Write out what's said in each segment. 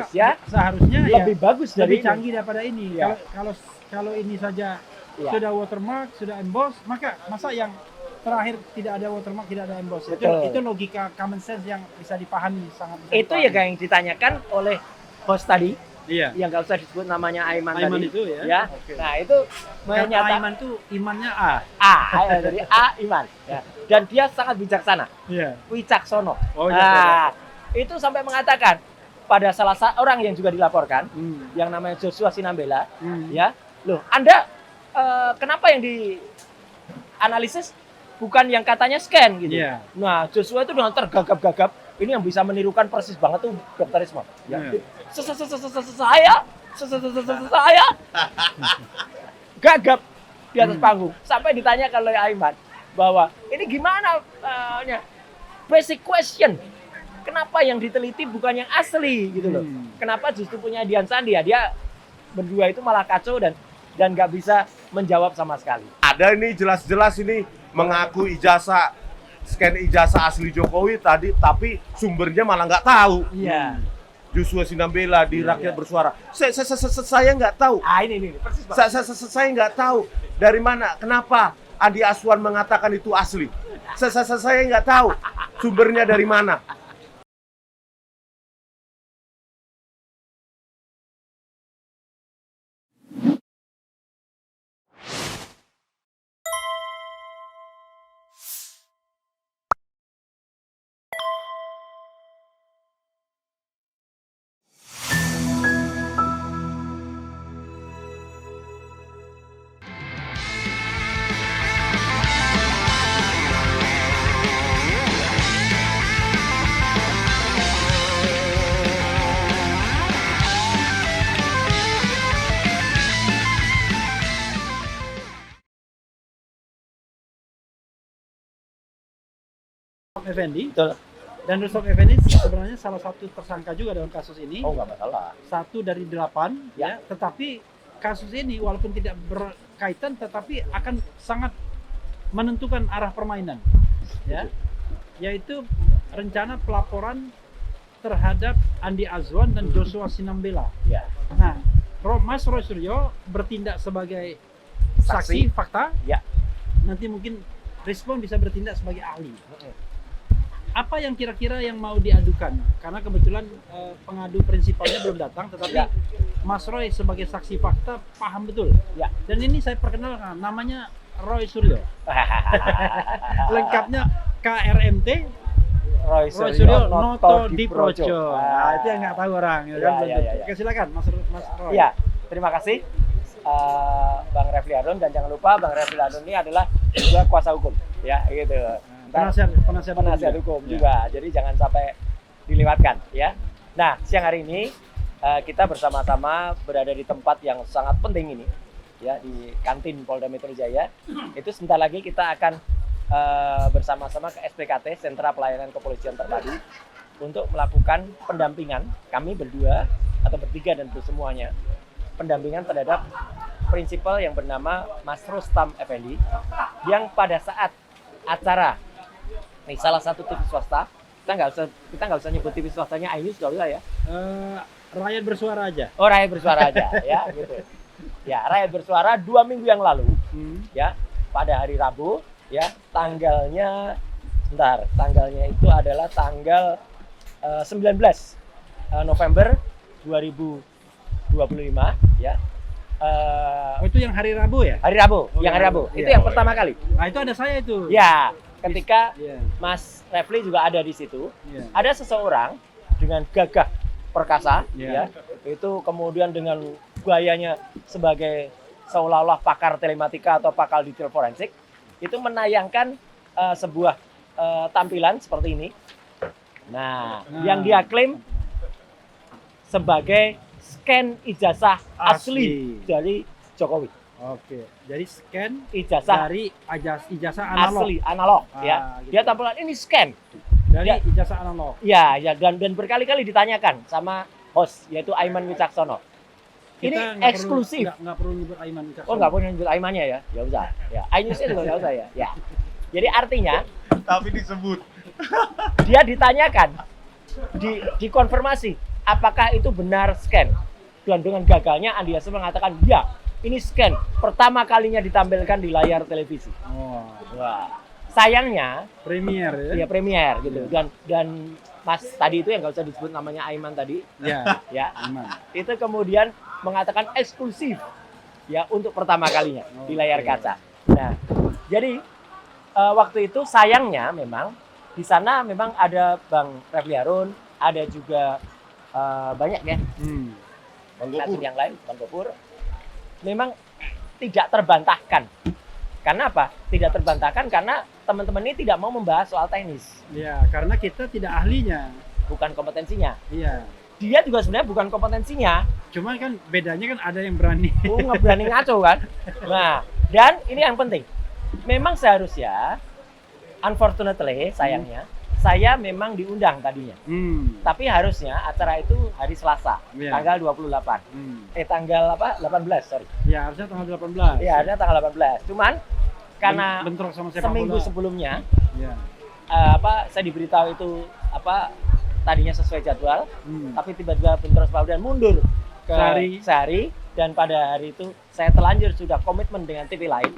Indonesia seharusnya lebih bagus dari lebih canggih daripada ini. Ya. Kalau ini saja Ya. sudah watermark, sudah emboss, masa yang terakhir tidak ada watermark, tidak ada emboss. Betul. Itu logika common sense yang bisa dipahami, sangat bisa Itu ya kayak yang ditanyakan oleh host tadi, Iya. yang nggak usah disebut namanya Aiman Aiman tadi. itu ya. Ya. Oke. Nah itu Karena menyatakan Aiman itu imannya A. dari A Iman. Ya. Dan dia sangat bijaksana, Iya. wicaksono. Oh, Nah, itu sampai mengatakan pada salah seorang yang juga dilaporkan, Hmm. yang namanya Joshua Sinambela, Hmm. ya, loh, Anda kenapa yang dianalisis bukan yang katanya scan gitu? Iya. Nah, Joshua itu dengan tergagap-gagap, ini yang bisa menirukan persis banget tuh Dr. Isma. Ya. Iya. Saya gagap di atas panggung sampai ditanyakan oleh Aiman bahwa ini gimana basic question. Kenapa yang diteliti bukan yang asli gitu loh. Kenapa justru punya Dian Sandi ya, dia berdua itu malah kacau dan nggak bisa menjawab sama sekali. Ada ini jelas-jelas ini mengaku ijazah, scan ijazah asli Jokowi tadi, tapi sumbernya malah nggak tahu. Iya. Joshua Sinambela di Rakyat Bersuara. Saya nggak tahu. Ini persis banget. Saya nggak tahu dari mana, kenapa Andi Aswan mengatakan itu asli. Saya nggak tahu sumbernya dari mana. Effendi. Betul. Dan Rustam Effendi sebenarnya salah satu tersangka juga dalam kasus ini. Oh, nggak masalah. 1 dari 8 Ya. ya. Tetapi kasus ini walaupun tidak berkaitan tetapi akan sangat menentukan arah permainan ya. Yaitu rencana pelaporan terhadap Andi Azwan dan Joshua Sinambela. Ya. Nah, Mas Roy Suryo bertindak sebagai saksi fakta. Ya. Nanti mungkin Respon bisa bertindak sebagai ahli. Apa yang kira-kira yang mau diadukan? Karena kebetulan pengadu prinsipalnya belum datang, tetapi Ya. Mas Roy sebagai saksi fakta paham betul. Ya. Dan ini saya perkenalkan, namanya Roy Suryo. Lengkapnya KRMT Roy Suryo Suryo Noto di Projo. Projo. Nah, itu yang nggak tahu orang. Ya, kan? Ya. Oke, silakan Mas Roy. Ya, terima kasih Bang Refli Harun, dan jangan lupa Bang Refli Harun ini adalah juga kuasa hukum, ya gitu. Penasihat hukum juga. Jadi jangan sampai dilewatkan, ya. Nah, siang hari ini kita bersama-sama berada di tempat yang sangat penting ini, ya, di kantin Polda Metro Jaya. Itu sebentar lagi kita akan bersama-sama ke SPKT, Sentra Pelayanan Kepolisian Terpadu, untuk melakukan pendampingan kami berdua atau bertiga dan bersemuanya, pendampingan terhadap prinsipal yang bernama Mas Rustam Effendi, yang pada saat acara nih salah satu TV swasta, kita nggak usah nyebut TV swastanya iNews, nggak usah ya. Rakyat Bersuara aja. Oh, Rakyat Bersuara aja, ya gitu. Ya, Rakyat Bersuara 2 minggu yang lalu, ya, pada hari Rabu, ya, tanggalnya itu adalah tanggal 19 November 2025, ya. Itu yang hari Rabu ya? Hari Rabu, Oh, yang hari Rabu. iya. Itu yang pertama kali. Nah, itu ada saya itu. Ya, ketika Iya. Mas Refli juga ada di situ. Iya. Ada seseorang dengan gagah perkasa, Iya. ya, itu kemudian dengan gayanya sebagai seolah-olah pakar telematika atau pakar detail forensik, itu menayangkan sebuah tampilan seperti ini. Nah, yang dia klaim sebagai scan ijazah asli dari Jokowi. Oke, jadi scan Ijazah dari ijazah analog. asli analog, ya. Gitu. Dia tampilan ini scan. Dari Ya. ijazah analog. Ya, dan berkali-kali ditanyakan sama host, yaitu Aiman Wicaksono. Ini nggak eksklusif. Nggak perlu nyebut Aiman Wicaksono. Oh, nggak boleh nyebut Aimannya ya? Ya usah. Ya, iNews-nya juga nggak usah ya. Ya. Jadi artinya Tapi disebut. dia ditanyakan, dikonfirmasi apakah itu benar scan? Dan dengan gagalnya Andi Aswan mengatakan, ya, ini scan. Pertama kalinya ditampilkan di layar televisi. Oh, Wah, sayangnya, premier ya. ya premier gitu. Dan Mas tadi itu yang nggak usah disebut namanya Aiman tadi, Ya, ya, aman. itu kemudian mengatakan eksklusif, ya, untuk pertama kalinya di layar Oke. kaca. Nah, jadi waktu itu sayangnya memang di sana memang ada Bang Refli Harun, ada juga banyak ya Bang stasiun Gopur. yang lain, Bang Gopur, memang tidak terbantahkan. Karena apa? Tidak terbantahkan karena teman-teman ini tidak mau membahas soal teknis, Ya, karena kita tidak ahlinya. bukan kompetensinya. Iya. Dia juga sebenarnya bukan kompetensinya. Cuma kan bedanya kan ada yang berani. Nggak berani ngaco kan. Nah, dan ini yang penting. Memang seharusnya, unfortunately, sayangnya, saya memang diundang tadinya. Tapi harusnya acara itu hari Selasa, Iya. tanggal 28. Tanggal apa? 18, sorry. Ya, harusnya tanggal 18. Iya, harusnya tanggal 18. Cuman karena bentrok sama sepak seminggu bola. sebelumnya Ya. saya diberitahu itu tadinya sesuai jadwal, tapi tiba-tiba bentrok sepak bola dan mundur ke sehari, dan pada hari itu saya terlanjur sudah komitmen dengan TV lain.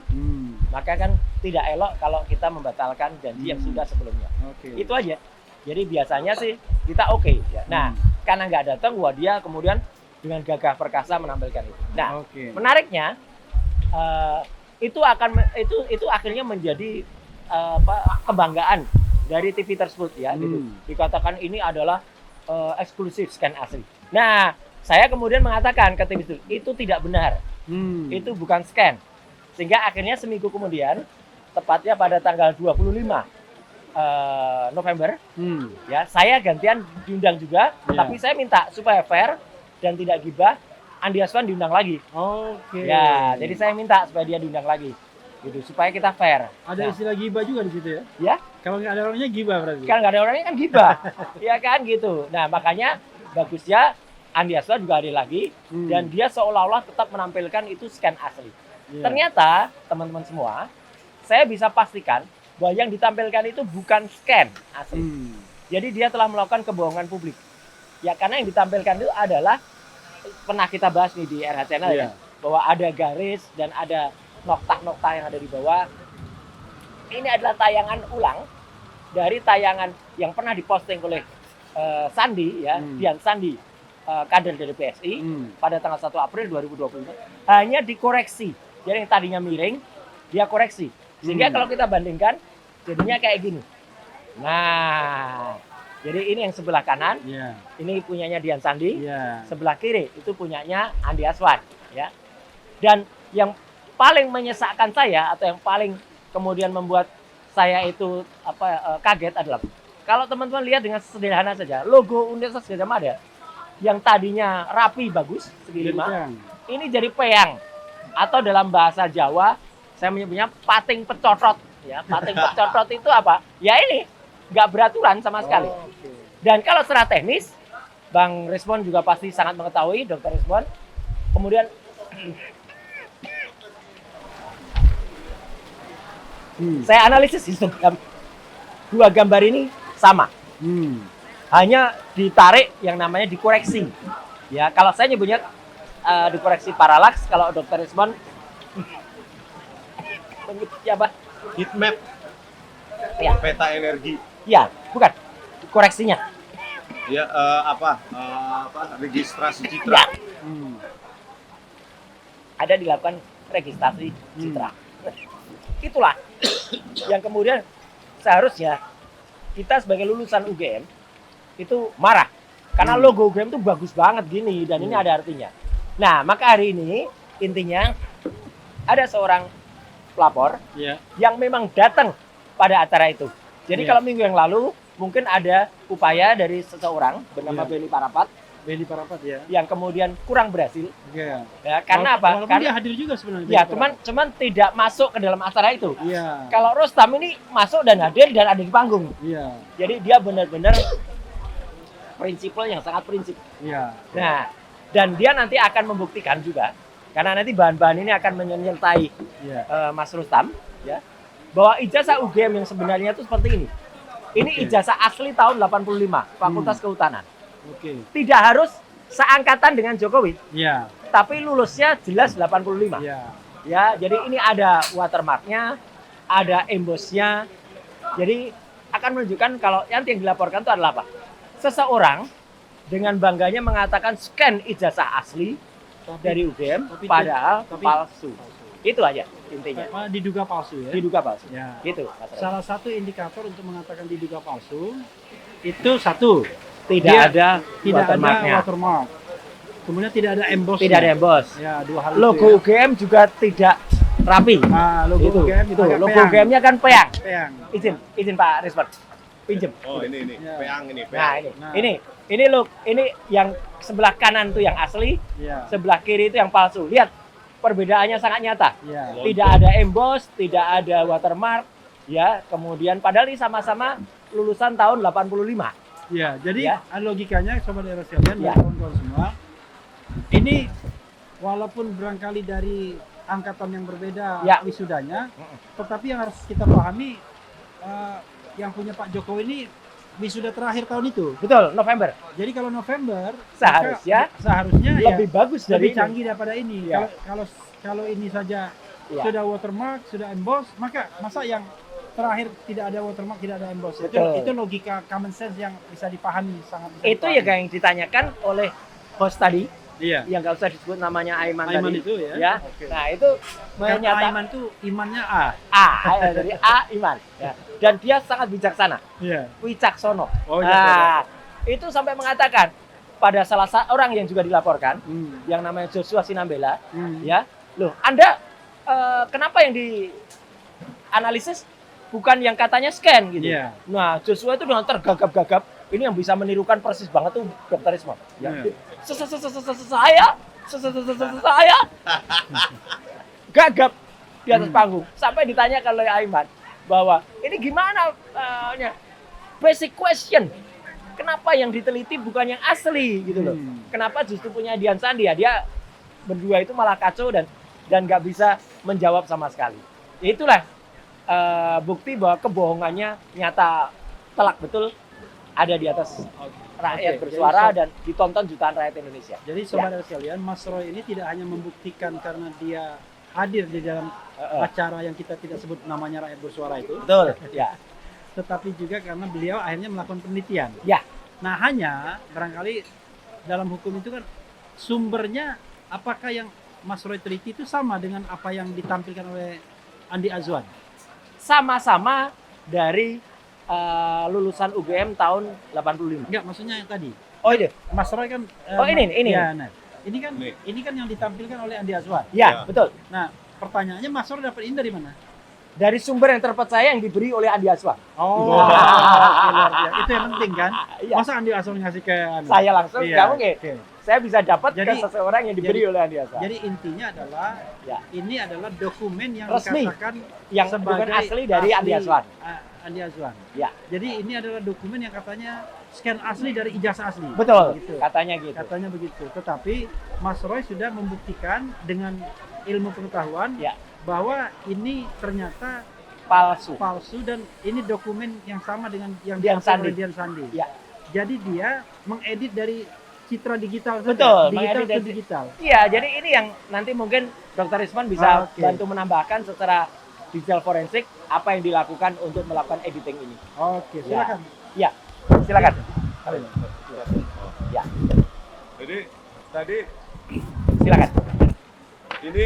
Maka kan tidak elok kalau kita membatalkan janji yang sudah sebelumnya. Oke. Itu aja. Jadi biasanya sih kita oke. Ya. Nah, karena nggak datang, wah dia kemudian dengan gagah perkasa menampilkan itu. Nah, Oke. menariknya itu akhirnya menjadi kebanggaan dari TV tersebut ya. Gitu. Dikatakan ini adalah eksklusif scan asli. Nah, saya kemudian mengatakan ke TV itu tidak benar. Itu bukan scan. Sehingga akhirnya seminggu kemudian, tepatnya pada tanggal 25 November, ya, saya gantian diundang juga, Ya. tapi saya minta supaya fair dan tidak gibah, Andi Aswan diundang lagi. Oke. Ya, jadi saya minta supaya dia diundang lagi, gitu, supaya kita fair. Ada Nah, istilah gibah juga di situ ya? ya, Kalau nggak ada orangnya gibah berarti. kan nggak ada orangnya kan gibah, ya kan gitu. Nah, makanya bagusnya Andi Aswan juga ada lagi, dan dia seolah-olah tetap menampilkan itu scan asli. Iya. Ternyata teman-teman semua, saya bisa pastikan bahwa yang ditampilkan itu bukan scan asli. Jadi dia telah melakukan kebohongan publik. Ya, karena yang ditampilkan itu adalah, pernah kita bahas nih di RH Channel ya, Iya. bahwa ada garis dan ada nokta-nokta yang ada di bawah. Ini adalah tayangan ulang dari tayangan yang pernah diposting oleh Sandi ya, Dian Sandi, kader dari PSI, pada tanggal 1 April 2025, hanya dikoreksi. Jadi yang tadinya miring, dia koreksi. Sehingga kalau kita bandingkan, jadinya kayak gini. Nah, jadi ini yang sebelah kanan, Iya. ini punyanya Dian Sandi. Iya. Sebelah kiri itu punyanya Andi Aswan, ya. Dan yang paling menyesakkan saya, atau yang paling kemudian membuat saya itu kaget adalah, kalau teman-teman lihat dengan sederhana saja, logo Universitas Gadjah Mada yang tadinya rapi bagus segi 5, ini jadi peyang, atau dalam bahasa Jawa saya menyebutnya pating pecotot, ya. Pating pecotot itu apa? Ya ini nggak beraturan sama sekali. Dan kalau secara teknis, Bang Rizwan juga pasti sangat mengetahui, Dr. Rizwan. Kemudian saya analisis dua gambar ini sama. Hanya ditarik yang namanya dikoreksi. Ya, kalau saya nyebutnya dikoreksi paralaks, kalau Dr. Rizwan menyebutnya apa? Heat map. Ya. Peta energi. Ya, bukan. Koreksinya. Ya, registrasi Ya. citra. Ada dilakukan registrasi citra. Itulah yang kemudian seharusnya kita sebagai lulusan UGM itu marah. Karena logo UGM itu bagus banget gini, dan ini ada artinya. Nah, maka hari ini intinya ada seorang pelapor yang memang datang pada acara itu. Jadi kalau minggu yang lalu mungkin ada upaya dari seseorang bernama Benny Parapat ya. yang kemudian kurang berhasil. Iya. Ya, karena apa? Walaupun Karena dia hadir juga sebenarnya. ya, cuman tidak masuk ke dalam acara itu. Iya. Kalau Rostam ini masuk dan hadir dan ada di panggung. Iya. Jadi dia benar-benar prinsipal yang sangat prinsip. Iya. Nah, dan dia nanti akan membuktikan juga, karena nanti bahan-bahan ini akan menyertai Mas Rustam, ya, bahwa ijazah UGM yang sebenarnya itu seperti ini. Ini ijazah asli tahun 85, Fakultas Kehutanan. Oke. Tidak harus seangkatan dengan Jokowi, Ya. tapi lulusnya jelas 85. Ya. Ya, jadi ini ada watermarknya, ada embossnya. Jadi akan menunjukkan kalau yang dilaporkan itu adalah apa? Seseorang dengan bangganya mengatakan scan ijazah asli dari UGM, tapi- padahal tapi- palsu. Itu aja intinya. Diduga palsu ya. Diduga palsu. Ya. Gitu, Mas Ray. Salah satu indikator untuk mengatakan diduga palsu itu satu, Tidak dia ada tidak ada watermarknya. watermark. Kemudian tidak ada emboss. Tidak ada emboss. Ya, dua hal Logo itu ya. UGM juga tidak rapi. Nah, logo Itu, UGM itu. agak Logo peyang. UGM-nya kan peyang. Peyang. Izin Pak Risman. Pinjem. Oh, ini Ya. peang ini, Nah, peang. ini look, ini yang sebelah kanan tuh yang asli, Ya. sebelah kiri itu yang palsu. Lihat, perbedaannya sangat nyata. Ya. Tidak ada emboss, tidak ada watermark, ya. Kemudian padahal ini sama-sama lulusan tahun 85. Ya, jadi Ya. logikanya sobat daerah sekalian Ya. dan kawan-kawan semua, ini walaupun barangkali dari angkatan yang berbeda Ya. wisudanya, tetapi yang harus kita pahami yang punya Pak Jokowi ini wisuda terakhir tahun itu. Betul, November. Jadi kalau November Seharusnya maka seharusnya Lebih bagus lebih dari ini. canggih daripada ini. Ya. Kalau ini saja Ya. sudah watermark, sudah emboss, maka masa yang terakhir tidak ada watermark, tidak ada emboss. Betul. Itu logika common sense yang bisa dipahami, sangat bisa Itu ya dipahami. kayak yang ditanyakan oleh host tadi, Iya. yang nggak usah disebut namanya Aiman, Aiman tadi. itu ya. Ya. Oke. Nah, itu Karena menyatakan Aiman itu imannya A. dari A Iman. Ya. Dan dia sangat bijaksana, Iya. wicaksono. Oh, Nah, itu sampai mengatakan pada salah seorang yang juga dilaporkan, Hmm. yang namanya Joshua Sinambela, Hmm. ya, loh, Anda kenapa yang dianalisis bukan yang katanya scan gitu? Iya. Nah, Joshua itu dengan tergagap-gagap, ini yang bisa menirukan persis banget tuh Dr. Risma. Ya. Iya. Saya gagap di atas panggung sampai ditanyakan oleh Aiman bahwa ini gimana basic question, kenapa yang diteliti bukan yang asli gitu loh, kenapa justru punya Dian Sandi ya, dia berdua itu malah kacau dan nggak bisa menjawab sama sekali. Itulah bukti bahwa kebohongannya nyata telak betul ada di atas rakyat Oke, bersuara jadi dan ditonton jutaan rakyat Indonesia. Jadi saudara sekalian, Mas Roy ini tidak hanya membuktikan karena dia hadir di dalam acara yang kita tidak sebut namanya rakyat bersuara itu, Betul, ya. tetapi juga karena beliau akhirnya melakukan penelitian. Ya. Nah, hanya barangkali dalam hukum itu kan sumbernya apakah yang Mas Roy teliti itu sama dengan apa yang ditampilkan oleh Andi Azwan? Sama-sama dari lulusan UGM tahun 85. Enggak, maksudnya yang tadi. Oh ini, Mas Roy kan Oh, ini. Ya, nah. Ini kan Nih. ini kan yang ditampilkan oleh Andi Azwan. ya, Ya. betul. Nah, pertanyaannya Mas Roy dapat ini dari mana? Dari sumber yang terpercaya yang diberi oleh Andi Aswa. Oh, Wah. oke, luar biasa. Itu yang penting kan? Iya. Masa Andi Azwan ngasih ke Anda? Saya langsung, Iya, nggak mungkin. oke. Saya bisa dapat ke Jadi- seseorang yang diberi oleh Andi Aswa. Jadi intinya adalah Ya. ini adalah dokumen yang Resmi. dikatakan Yang bukan asli dari Andi Azwan. Andi Azwan. Ya, Jadi ini adalah dokumen yang katanya scan asli dari ijazah asli. betul. Gitu. Katanya gitu. Katanya begitu. Tetapi Mas Roy sudah membuktikan dengan ilmu pengetahuan Ya. bahwa ini ternyata Palsu. palsu dan ini dokumen yang sama dengan yang Dian dipakai Sandi. oleh Dian Sandi. Ya. Jadi dia mengedit dari citra digital saja. Betul, digital mengedit ke dari- digital. Iya, jadi ini yang nanti mungkin Dr. Risman bisa Oke. bantu menambahkan secara digital forensik apa yang dilakukan untuk melakukan editing ini. Oke, silakan. Ya, silakan. Ya, Jadi tadi silakan. ini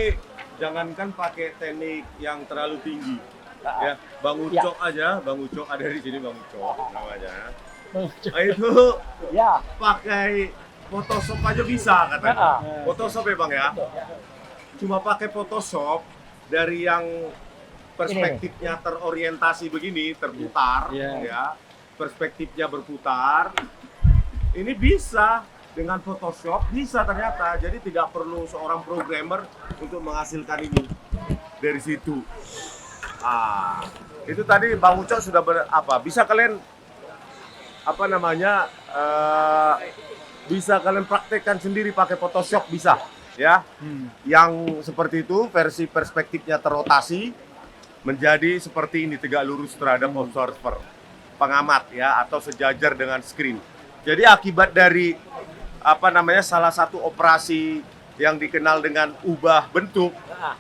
jangankan pakai teknik yang terlalu tinggi. Ya, Bang Ya. Ucok aja, Bang Ucok ada di sini, Bang Ucok namanya. Bang Nah, itu Ya, pakai Photoshop aja bisa katanya. Heeh. Photoshop ya Bang ya. Cuma pakai Photoshop dari yang perspektifnya terorientasi begini, terputar, Iya. ya, perspektifnya berputar. Ini bisa dengan Photoshop bisa ternyata. Jadi tidak perlu seorang programmer untuk menghasilkan ini dari situ. Itu tadi Bang Ucok sudah bisa kalian bisa kalian praktekkan sendiri pakai Photoshop bisa ya. Yang seperti itu versi perspektifnya terrotasi menjadi seperti ini tegak lurus terhadap observer pengamat ya atau sejajar dengan screen. Jadi akibat dari salah satu operasi yang dikenal dengan ubah bentuk, Nah,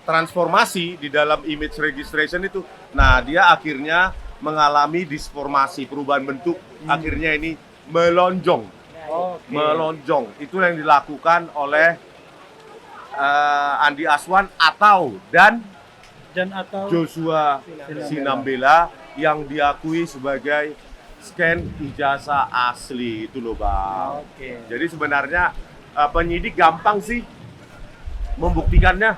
transformasi di dalam image registration itu, nah dia akhirnya mengalami disformasi, perubahan bentuk, akhirnya ini melonjong. Oke. Melonjong. Itu yang dilakukan oleh Andi Aswan dan atau Joshua Sinambela yang diakui sebagai scan ijazah asli itu loh Bang. Oke. Jadi sebenarnya penyidik gampang sih membuktikannya.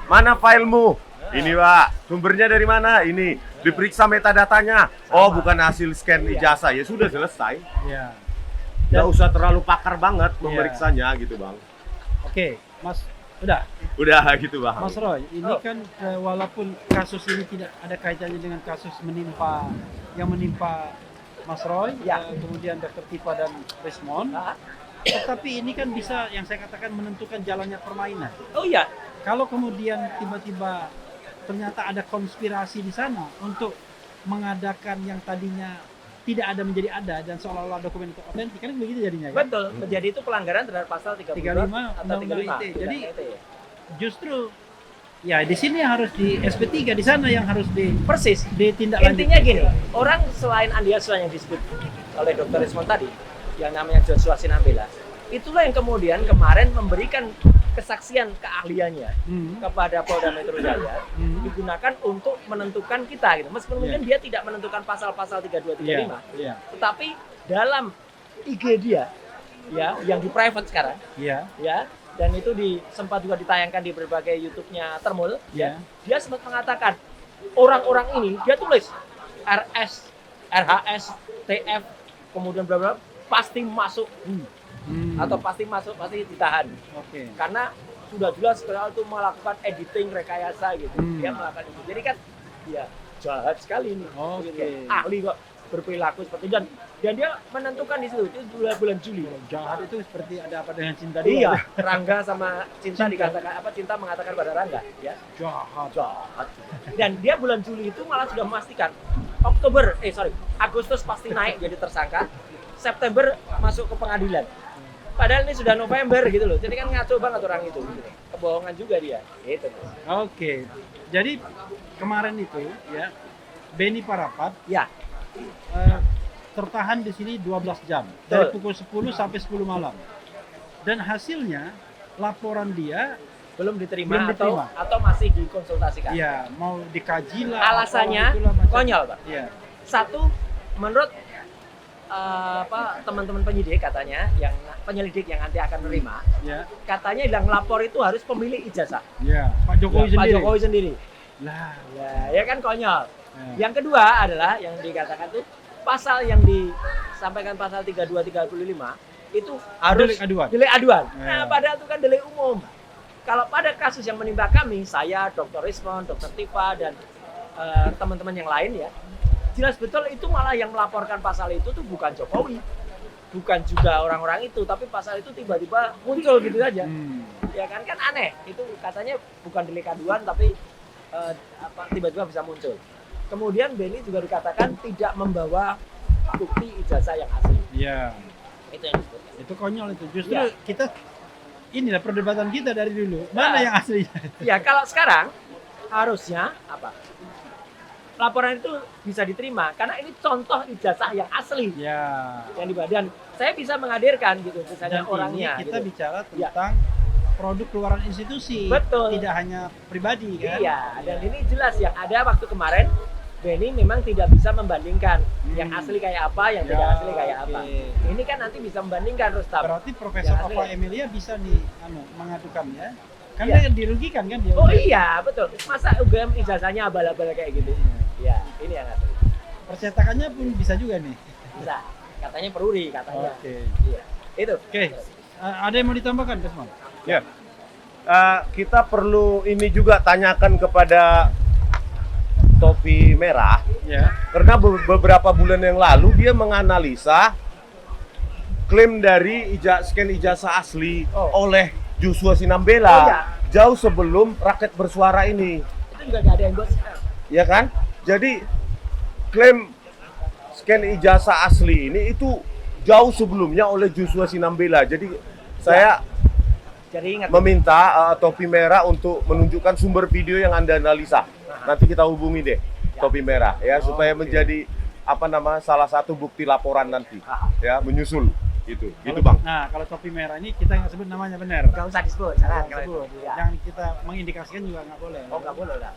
Mana filemu? Ini Pak, sumbernya dari mana? Ini. Diperiksa metadatanya. Oh, bukan hasil scan ijazah. Ya sudah selesai. Ya. Nggak usah terlalu pakar banget memeriksanya gitu Bang. Oke, Mas, udah. Udah gitu Bang. Mas Roy, ini kan walaupun kasus ini tidak ada kaitannya dengan kasus menimpa Mas Roy, kemudian Dr. Tipa dan Rismond, tetapi ini kan bisa yang saya katakan menentukan jalannya permainan. oh iya, Kalau kemudian tiba-tiba ternyata ada konspirasi di sana untuk mengadakan yang tadinya tidak ada menjadi ada dan seolah-olah dokumen itu otentik, kan begitu jadinya ya? betul. Menjadi itu pelanggaran terhadap pasal 35 35 atau Undang-Undang 35. ITE. Jadi ITE. justru ya di sini harus di SP3, di sana yang harus Persis. ditindaklanjuti. Intinya gini, orang selain Andi Aswan yang disebut oleh Dr. Rismond tadi, yang namanya Joshua Sinambela, itulah yang kemudian kemarin memberikan kesaksian keahliannya kepada Polda Metro Jaya digunakan untuk menentukan kita gitu. Meskipun mungkin dia tidak menentukan pasal-pasal 3235, tetapi dalam IG dia ya yang di private sekarang ya, dan itu sempat juga ditayangkan di berbagai YouTube-nya Termul ya. Dia sempat mengatakan orang-orang ini dia tulis RS, RHS, TF, kemudian bla bla pasti masuk atau pasti ditahan. Karena sudah jelas kalau itu melakukan editing rekayasa gitu. Dia melakukan itu. Jadi kan dia jahat sekali ini. Gitu. Ahli kok berperilaku seperti itu dan dia menentukan di situ itu bulan Juli. Jahat itu seperti ada apa dengan cinta dia? Iya, Rangga sama Cinta dikatakan Cinta mengatakan pada Rangga ya. Jahat. Dan dia bulan Juli itu malah sudah memastikan Agustus pasti naik jadi tersangka. September masuk ke pengadilan. Padahal ini sudah November gitu loh. Jadi kan ngaco banget orang itu. Gitu. Kebohongan juga dia. Gitu. Oke. Jadi kemarin itu ya Beni Parapat tertahan di sini 12 jam. Dari pukul 10 sampai 10 malam. Dan hasilnya laporan dia belum diterima. Atau masih dikonsultasikan. Iya, mau dikaji lah. Alasannya konyol, Pak. Iya. Satu, menurut teman-teman penyidik katanya, yang penyelidik yang nanti akan menerima, katanya yang lapor itu harus pemilik ijazah. Iya, Pak Jokowi sendiri. Lah, ya kan konyol. Yang kedua adalah yang dikatakan tuh pasal yang disampaikan pasal 3235 itu harus delik aduan. Nah, padahal itu kan delik umum. Kalau pada kasus yang menimpa kami, saya, Dr. Rismond, Dr. Tipa dan teman-teman yang lain ya, jelas betul itu malah yang melaporkan pasal itu tuh bukan Jokowi, bukan juga orang-orang itu, tapi pasal itu tiba-tiba muncul gitu aja. Ya kan aneh. Itu katanya bukan delik aduan tapi tiba-tiba bisa muncul. Kemudian Beni juga dikatakan tidak membawa bukti ijazah yang asli. Iya. Itu yang disebut. Itu konyol itu. Justru kita inilah perdebatan kita dari dulu. Mana yang aslinya? Ya, kalau sekarang harusnya laporan itu bisa diterima karena ini contoh ijazah yang asli. Yang di badan. Saya bisa menghadirkan gitu misalnya orangnya. Kita gitu. Bicara tentang produk keluaran institusi. Betul. Tidak hanya pribadi kan? Iya, dan ini jelas yang ada waktu kemarin Beni memang tidak bisa membandingkan yang asli kayak apa, yang tidak asli kayak apa. Ini kan nanti bisa membandingkan Rustam. Berarti Profesor Ova Emilia bisa mengadukan ya? Karena dirugikan kan dia. Oh iya, betul. Masa UGM ijazahnya abal-abal kayak gitu? Iya, ini yang asli. Percetakannya pun bisa juga nih. Bisa. Katanya peruri katanya. Iya. Itu. Ada yang mau ditambahkan, Desmond? Ya. Kita perlu ini juga tanyakan kepada Topi Merah, karena beberapa bulan yang lalu dia menganalisa klaim dari scan ijazah asli oleh Joshua Sinambela jauh sebelum Rakyat Bersuara ini. Itu juga nggak ada yang gosip. Ya kan? Jadi klaim scan ijazah asli ini itu jauh sebelumnya oleh Joshua Sinambela. Jadi saya Jadi ingat. meminta Topi Merah untuk menunjukkan sumber video yang Anda analisa. Nanti kita hubungi deh Topi Merah ya, supaya menjadi salah satu bukti laporan nanti ya, menyusul gitu Bang. Nah, kalau topi merah ini kita nggak sebut namanya benar. Nggak usah disebut, jangan. Jangan sebut. Ya. Jangan kita mengindikasikan juga nggak boleh. Oh, nggak boleh lah.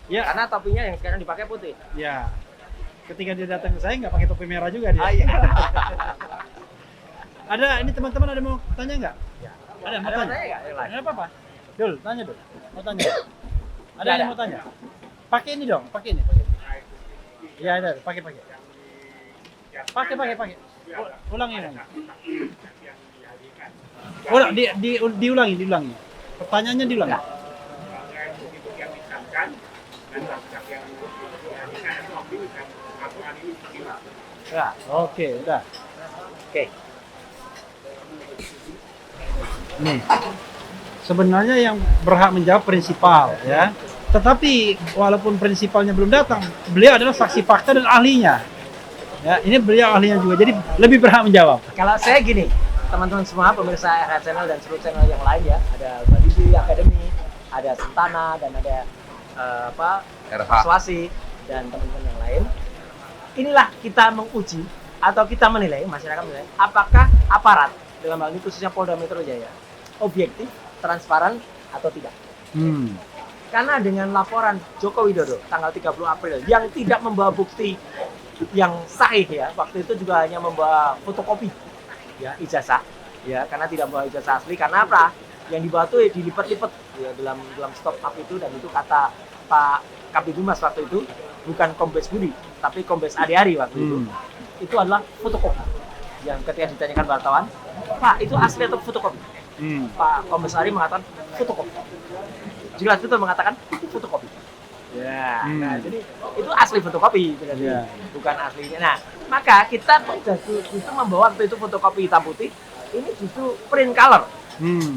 Ya, Karena topinya yang sekarang dipakai putih. ya. Ketika dia datang ke saya nggak pakai topi merah juga dia. Iya. Ada ini teman-teman ada mau tanya nggak? Ya. Ada mau Ada tanya? tanya nggak yang lain? Ada apa-apa? Dul, tanya Dul. Mau tanya? Ada Nggak yang ada. mau tanya? Pakai ini dong, pakai ini, pakai. Ya ada, pakai. Pakai. Ulangi. Ulang, diulangi. Pertanyaannya diulangi. Ya. Oke, udah. Oke. Nih, sebenarnya yang berhak menjawab prinsipal, ya. Tetapi walaupun prinsipalnya belum datang, beliau adalah saksi fakta dan ahlinya. Ya, ini beliau ahlinya juga, jadi lebih berhak menjawab. Kalau saya gini, teman-teman semua pemirsa RH Channel dan seluruh channel yang lain ya, ada Badidi Academy, ada Sentana dan ada RH. Persuasi dan teman-teman yang lain. Inilah kita menguji atau kita menilai, masyarakat menilai apakah aparat dalam hal ini khususnya Polda Metro Jaya objektif, transparan atau tidak. Karena dengan laporan Joko Widodo tanggal 30 April yang tidak membawa bukti yang sahih ya, waktu itu juga hanya membawa fotokopi ya ijazah ya, karena tidak membawa ijazah asli. Karena apa? Yang dibawa itu dilipat-lipat ya dalam stop up itu, dan itu kata Pak Kabid Humas waktu itu, bukan Kombes Budi tapi Kombes Adi Ari waktu itu adalah fotokopi. Yang ketika ditanyakan wartawan, Pak itu asli atau fotokopi? Pak Kombes Ari mengatakan fotokopi. Jelas betul mengatakan itu fotokopi. Ya, nah jadi itu asli fotokopi berarti, bukan aslinya. Nah, maka kita justru membawa waktu itu fotokopi hitam putih, ini justru print color.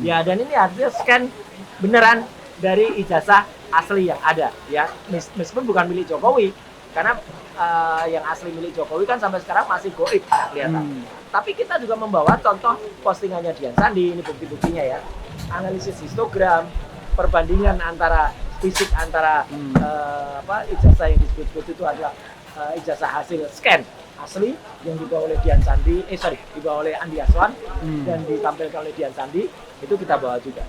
Ya, dan ini artinya scan beneran dari ijazah asli yang ada ya, meskipun bukan milik Jokowi, karena yang asli milik Jokowi kan sampai sekarang masih goib kelihatan. Tapi kita juga membawa contoh postingannya Dian Sandi, ini bukti-buktinya ya, analisis histogram, perbandingan antara fisik antara ijazah yang disebut itu adalah ijazah hasil scan asli yang dibawa oleh Dian Sandi, dibawa oleh Andi Aswan dan ditampilkan oleh Dian Sandi, itu kita bawa juga.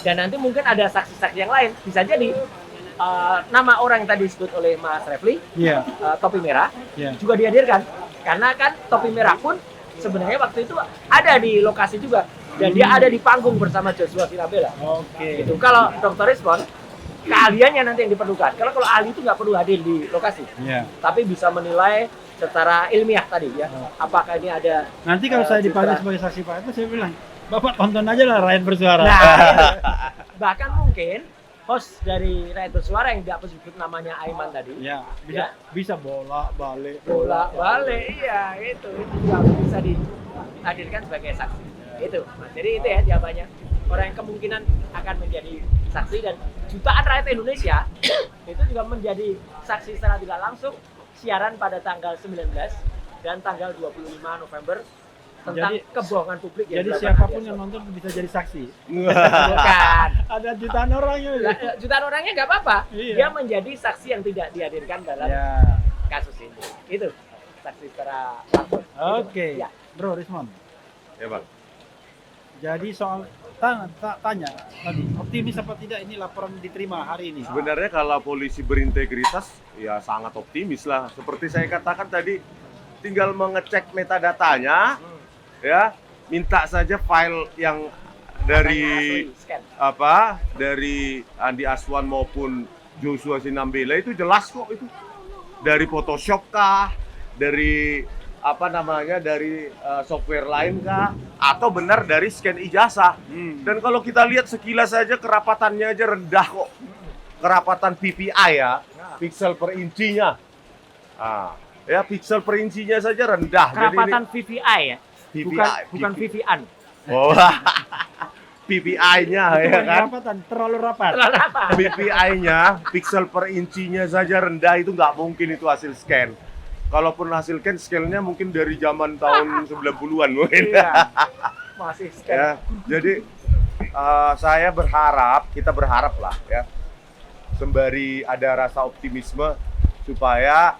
Dan nanti mungkin ada saksi-saksi yang lain, bisa jadi nama orang yang tadi disebut oleh Mas Refli, Topi Merah, juga dihadirkan. Karena kan Topi Merah pun sebenarnya waktu itu ada di lokasi juga, dan dia ada di panggung bersama Joshua Sinambela. Gitu. Kalau dokter respon, keahliannya nanti yang diperlukan. Kalau ahli itu nggak perlu hadir di lokasi, tapi bisa menilai secara ilmiah tadi ya, apakah ini ada. Nanti kalau saya dipanggil sebagai saksi Pak itu, saya bilang, Bapak tonton aja lah Rakyat Bersuara. Nah, bahkan mungkin host dari Rakyat Bersuara yang tidak sebut namanya Aiman tadi, bisa bolak-balik, iya itu juga bisa dihadirkan sebagai saksi. Itu, Mas. Jadi itu ya jawabannya. Orang yang kemungkinan akan menjadi saksi, dan jutaan rakyat Indonesia itu juga menjadi saksi secara tidak langsung siaran pada tanggal 19 dan tanggal 25 November tentang kebohongan publik. Jadi siapapun yang nonton bisa jadi saksi. Bukan. Ada jutaan orangnya. Jutaan orangnya nggak apa-apa. Iya. Dia menjadi saksi yang tidak dihadirkan dalam kasus ini. Itu saksi secara langsung. Oke. Ya. Bro Rismon. Ya Bang. Jadi soal tanya tadi, optimis apa tidak ini laporan diterima hari ini? Sebenarnya kalau polisi berintegritas, ya sangat optimis lah. Seperti saya katakan tadi, tinggal mengecek metadatanya, ya, minta saja file yang dari dari Andi Aswan maupun Joshua Sinambela itu jelas kok itu. Dari Photoshop kah, dari dari software lain kah, atau benar dari scan ijazah. Dan kalau kita lihat sekilas saja kerapatannya aja rendah kok. Kerapatan PPI ya, pixel per incinya. Ya, pixel per incinya saja rendah. Kerapatan VVI ya? Bukan VVN. Oh, PPI-nya ya kan? Kerapatan, terlalu rapat. PPI-nya, pixel per incinya saja rendah, itu nggak mungkin itu hasil scan. kalaupun hasilkan scale-nya mungkin dari zaman tahun 90-an mungkin. Iya. Masih scan. Ya, jadi kita berharap lah ya, sembari ada rasa optimisme supaya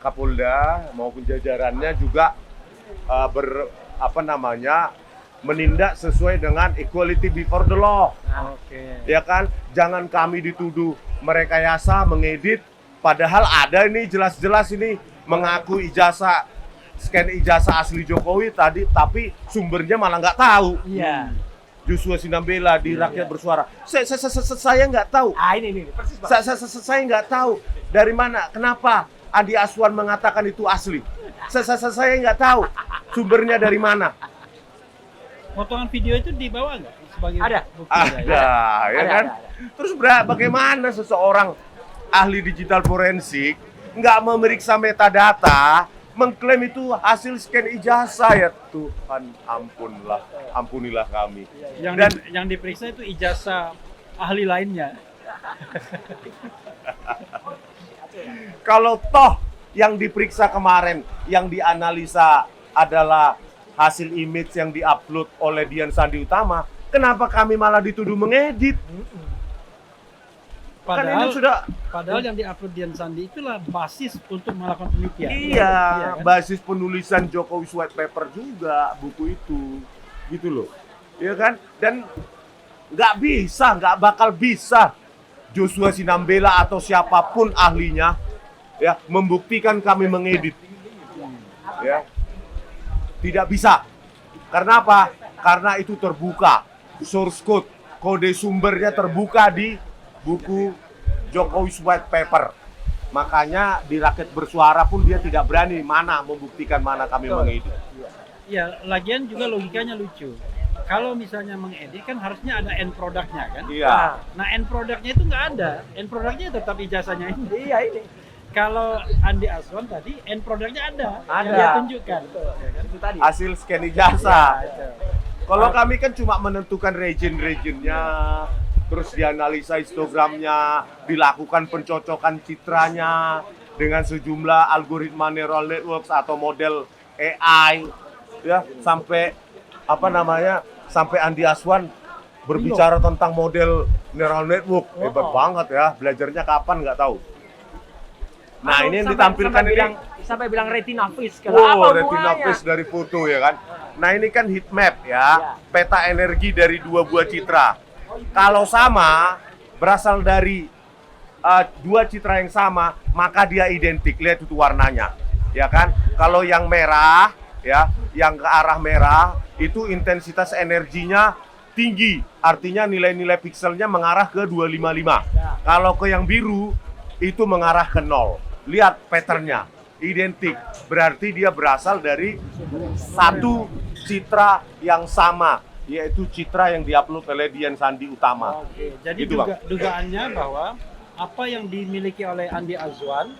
Kapolda maupun jajarannya juga menindak sesuai dengan equality before the law. Oke. Ya kan, jangan kami dituduh merekayasa, mengedit, padahal ada ini jelas-jelas ini mengaku scan ijazah asli Jokowi tadi, tapi sumbernya malah nggak tahu. Iya. Joshua Sinambela di Rakyat Bersuara. Saya nggak tahu. Ini persis Bang. Saya nggak tahu dari mana, kenapa Andi Aswan mengatakan itu asli. Saya nggak tahu sumbernya dari mana. Potongan video itu dibawa nggak sebagai Ada. bukti? Ada, ya kan? Ada. Terus bagaimana seseorang ahli digital forensik nggak memeriksa metadata, mengklaim itu hasil scan ijazah? Ya Tuhan, ampunilah kami. Yang diperiksa itu ijazah ahli lainnya. Kalau toh yang diperiksa kemarin, yang dianalisa adalah hasil image yang diupload oleh Dian Sandi Utama, kenapa kami malah dituduh mengedit? Padahal, ini padahal yang diupload Dian Sandi itulah basis untuk melakukan penelitian. Iya, kan? basis penulisan Jokowi White Paper juga buku itu, gitu loh, ya kan? Dan nggak bakal bisa Joshua Sinambela atau siapapun ahlinya ya membuktikan kami mengedit, ya. Tidak bisa. Karena apa? Karena itu terbuka. Source code, kode sumbernya terbuka di buku Jokowi White Paper. Makanya di Rakyat Bersuara pun dia tidak berani membuktikan mana kami mengedit. Ya, lagian juga logikanya lucu. Kalau misalnya mengedit kan harusnya ada end produknya kan? Iya. Nah, end produknya itu nggak ada. End produknya tetap ijazahnya ini. Iya ini. Kalau Andi Aswan tadi end produknya ada. Ada. Yang dia tunjukkan. Ya kan? Itu tadi. Hasil scan ijazah. Ya, Kalau kami kan cuma menentukan region-regionnya, terus dianalisa histogramnya, dilakukan pencocokan citranya dengan sejumlah algoritma neural networks atau model AI, ya sampai sampai Andi Aswan berbicara tentang model neural network. Hebat banget ya, belajarnya kapan nggak tahu. Nah, ini yang ditampilkan sampai bilang retina fish. Wow, retina fish dari foto ya kan. Nah, ini kan heat map ya, peta energi dari dua buah citra. Kalau sama, berasal dari dua citra yang sama, maka dia identik. Lihat itu warnanya, ya kan? Kalau yang merah, ya, yang ke arah merah, itu intensitas energinya tinggi. Artinya nilai-nilai pikselnya mengarah ke 255. Kalau ke yang biru, itu mengarah ke 0. Lihat patternnya, identik. Berarti dia berasal dari satu citra yang sama, yaitu citra yang diupload oleh Dian Sandi Utama. Oke, jadi Gitu, dugaannya bahwa apa yang dimiliki oleh Andi Azwan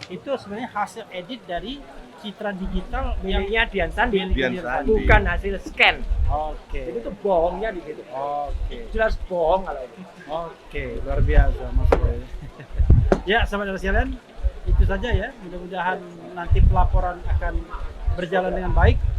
itu sebenarnya hasil edit dari citra digital miliknya Dian Sandi. Dian Sandi. Bukan hasil scan. Oke. Jadi itu bohongnya di situ. Oke. Jelas bohong kalau itu. Oke, luar biasa Mas Roy. Ya, sahabat sekalian, itu saja ya. Mudah-mudahan nanti pelaporan akan berjalan dengan baik.